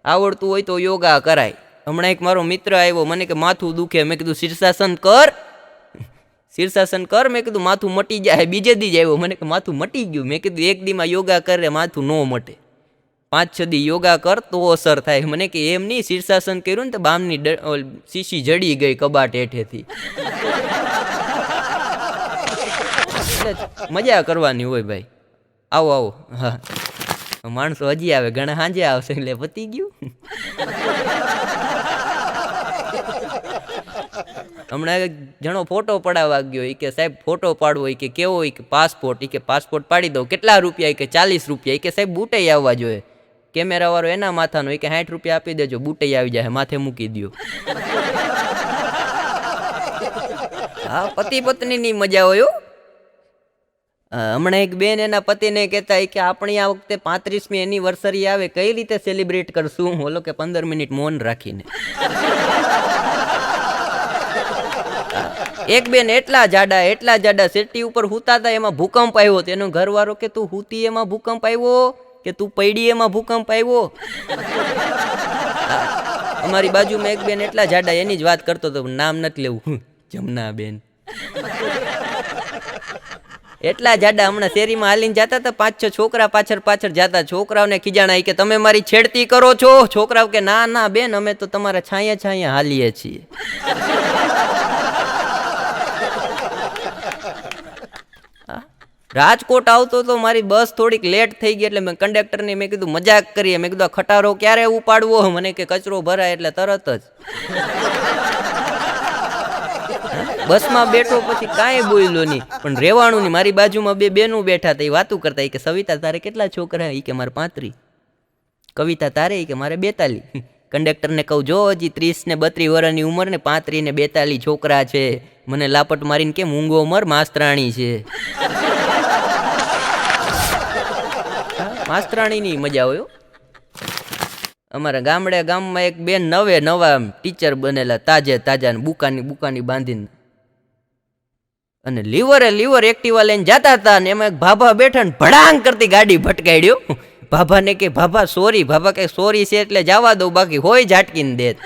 આવડતું હોય તો યોગા કરાય. હમણાં એક મારો મિત્ર આવ્યો, મને કે માથું દુખે. મેં કીધું શીર્ષાસન કર, શીર્ષાસન કર. મેં કીધું માથું મટી જાય. બીજે દી જ આવ્યો, મને કે માથું મટી ગયું. મેં કીધું એક દીમાં યોગા કરે માથું ન મટે, 5-6 દી યોગા કર તો અસર થાય. મને કે એમ નહીં, શીર્ષાસન કર્યું ને તો બામની શીશી જડી ગઈ કબાટ હેઠેથી. મજા કરવાની હોય ભાઈ. આવો આવો. હા, માણસો હજી આવે, ઘણા સાંજે આવશે એટલે પતી ગયું. હમણાં એક જણો ફોટો પડાવવા ગયો. એ કે સાહેબ ફોટો પાડવો, એ કે કેવો, એ કે પાસપોર્ટ. એ કે પાસપોર્ટ પાડી દઉં. કેટલા રૂપિયા? એ કે 40 રૂપિયા. એ કે સાહેબ બૂટે આવવા જોઈએ. કેમેરા વાળો એના માથાનો. એ કે 60 રૂપિયા આપી દેજો, બૂટે આવી જાય, માથે મૂકી દો. હા, પતિ પત્નીની મજા હોય. હમણાં એક બેન એના પતિને કહેતા કે આપણી આ વખતે 35મી એનિવર્સરી આવે, કઈ રીતે સેલિબ્રેટ કરશું? ઓલો કે 15 મિનિટ મૌન રાખીને. એક બેન એટલા જાડા સેટી ઉપર હુતા હતા, એમાં ભૂકંપ આવ્યો. તેનો ઘરવાળો કે તું હુતી એમાં ભૂકંપ આવ્યો કે તું પૈડી એમાં ભૂકંપ આવ્યો? અમારી બાજુમાં એક બેન એટલા જાડા, એની જ વાત કરતો હતો, નામ નથી લેવું, જમના બેન. એટલા જાડા. હમણાં શેરીમાં હાલીને જતા હતા, 5-6 છોકરા પાછળ જતા. છોકરાઓને ખીજાણા કે તમે મારી છેડતી કરો છો. છોકરાઓ કે ના ના બેન, અમે તો તમારા છાયા હાલીએ છીએ. રાજકોટ આવતો તો મારી બસ થોડીક લેટ થઈ ગઈ, એટલે મેં કંડક્ટરને મેં કીધું મજાક કરીએ. મેં કીધું ખટારો ક્યારે ઉપાડવો? મને કે કચરો ભરાય એટલે તરત જ. બસમાં બેઠો પછી કાંઈ બોલ્યો નહીં, પણ રેવાણું નહીં. મારી બાજુમાં 2 બેનું બેઠા હતા, એ વાતું કરતા. કે સવિતા તારે કેટલા છોકરા? એ કે મારે 35. કવિતા તારે? એ કે મારે 42. કંડક્ટરને કહું જો હજી 30 ને 32 વર્ષની ઉંમર ને 35 ને 42 છોકરા છે. મને લાપટ મારીને કેમ ઊંઘો મર, માસ્તરાણી છે. માસ્તરાણીની મજા હોય. અમારા ગામમાં એક બેન નવા ટીચર બનેલા, તાજા બુકાની બાંધીને, અને લીવર એક્ટિવા લઈને જતા હતા, ને એમાં એક ભાભા બેઠા ને ભડાંગ કરતી ગાડી ભટકાડ્યો. ભાભાને કે ભાભા સોરી. ભાભા કે સોરી છે એટલે જવા દઉં, બાકી હોય ઝાટકીને દેત.